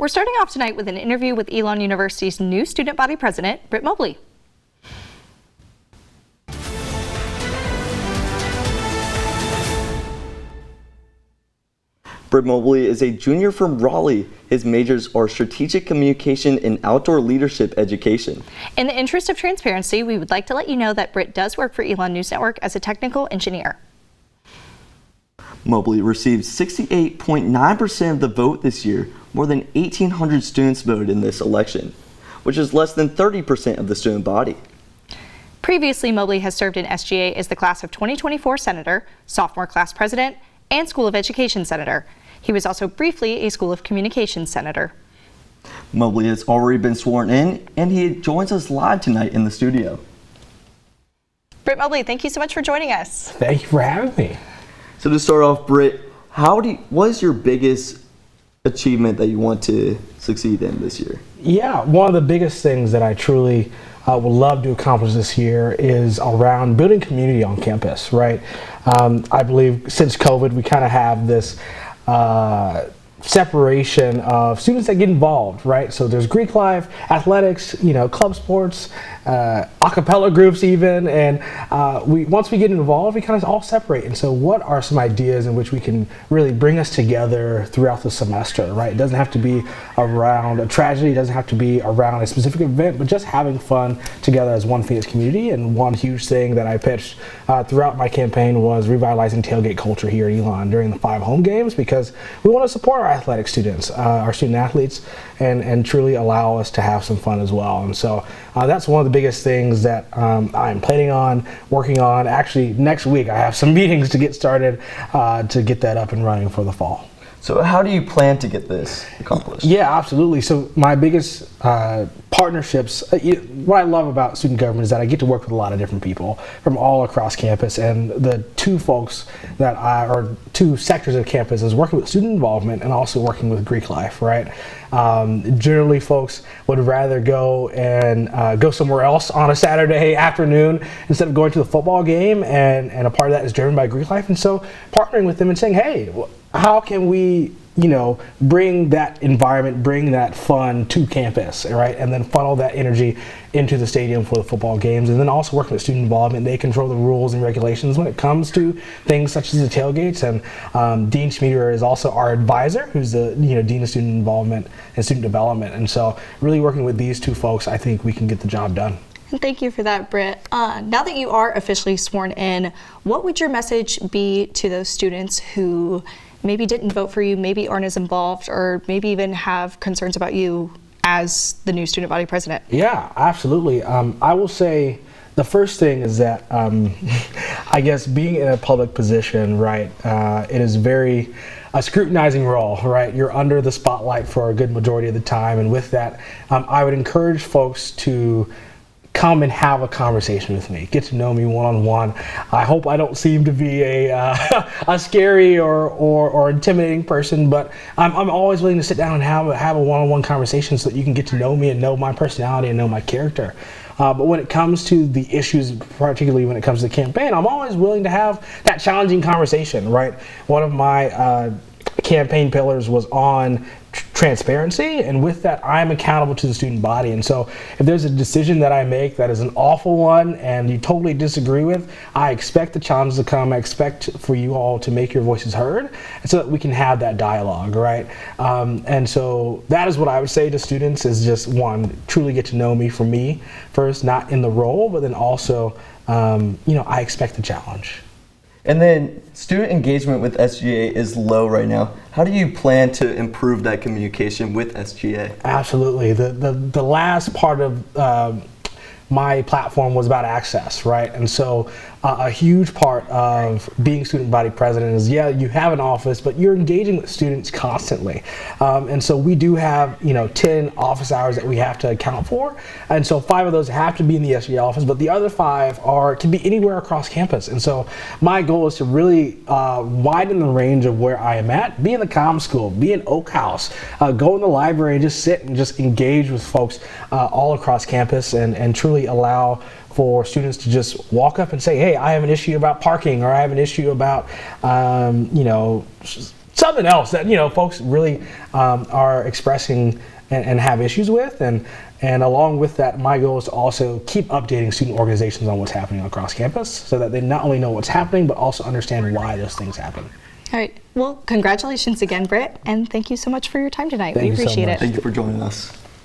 We're starting off tonight with an interview with Elon University's new student body president, Britt Mobley. Britt Mobley is a junior from Raleigh. His majors are strategic communication and outdoor leadership education. In the interest of transparency, we would like to let you know that Britt does work for Elon News Network as a technical engineer. Mobley received 68.9% of the vote this year. More than 1,800 students voted in this election, which is less than 30% of the student body. Previously, Mobley has served in SGA as the class of 2024 senator, sophomore class president, and School of Education senator. He was also briefly a School of Communications senator. Mobley has already been sworn in, and he joins us live tonight in the studio. Britt Mobley, thank you so much for joining us. Thank you for having me. So to start off, Britt, what is your biggest achievement that you want to succeed in this year? Yeah, one of the biggest things that I truly would love to accomplish this year is around building community on campus, right? I believe since COVID, we kind of have this separation of students that get involved, right? So there's Greek life, athletics, club sports, a cappella groups even, and once we get involved, we kind of all separate. And so what are some ideas in which we can really bring us together throughout the semester, right? It doesn't have to be around a tragedy, it doesn't have to be around a specific event, but just having fun together as one Phoenix community. And one huge thing that I pitched throughout my campaign was revitalizing tailgate culture here at Elon during the 5 home games, because we want to support our athletic students, our student athletes, and truly allow us to have some fun as well. And so that's one of the biggest things that I'm planning on, working on. Actually, next week I have some meetings to get started to get that up and running for the fall. So how do you plan to get this accomplished? Yeah, absolutely. So my biggest partnerships, what I love about student government is that I get to work with a lot of different people from all across campus, and the two sectors of campus is working with student involvement and also working with Greek life, right? Generally folks would rather go and go somewhere else on a Saturday afternoon instead of going to the football game, and a part of that is driven by Greek life. And so partnering with them and saying, hey, how can we bring that environment, bring that fun to campus, right? And then funnel that energy into the stadium for the football games. And then also working with student involvement. They control the rules and regulations when it comes to things such as the tailgates. And Dean Schmieder is also our advisor, who's the Dean of Student Involvement and Student Development. And so really working with these two folks, I think we can get the job done. Thank you for that, Britt. Now that you are officially sworn in, what would your message be to those students who maybe didn't vote for you, maybe aren't as involved, or maybe even have concerns about you as the new student body president? Yeah, absolutely. I will say the first thing is that I guess being in a public position, right, it is a scrutinizing role, right? You're under the spotlight for a good majority of the time, and with that, I would encourage folks to come and have a conversation with me, get to know me one-on-one. I hope I don't seem to be a scary or intimidating person, but I'm always willing to sit down and have a one-on-one conversation so that you can get to know me and know my personality and know my character. But when it comes to the issues, particularly when it comes to the campaign, I'm always willing to have that challenging conversation, right? One of my campaign pillars was on transparency, and with that I'm accountable to the student body. And so if there's a decision that I make that is an awful one and you totally disagree with, I expect the challenges to come. I expect for you all to make your voices heard, and so that we can have that dialogue, right? And so that is what I would say to students, is just one, truly get to know me for me first, not in the role, but then also I expect the challenge. And then student engagement with SGA is low right now. How do you plan to improve that communication with SGA? Absolutely. The last part of my platform was about access, right? And so a huge part of being student body president is, yeah, you have an office, but you're engaging with students constantly. And so we do have, 10 office hours that we have to account for. And so 5 of those have to be in the SGA office, but the other 5 can be anywhere across campus. And so my goal is to really widen the range of where I am at, be in the comm school, be in Oak House, go in the library and just sit and just engage with folks all across campus, and truly allow for students to just walk up and say, hey, I have an issue about parking, or I have an issue about, something else that, folks really are expressing and have issues with. And along with that, my goal is to also keep updating student organizations on what's happening across campus so that they not only know what's happening, but also understand why those things happen. All right. Well, congratulations again, Britt, and thank you so much for your time tonight. We appreciate it. Thank you for joining us.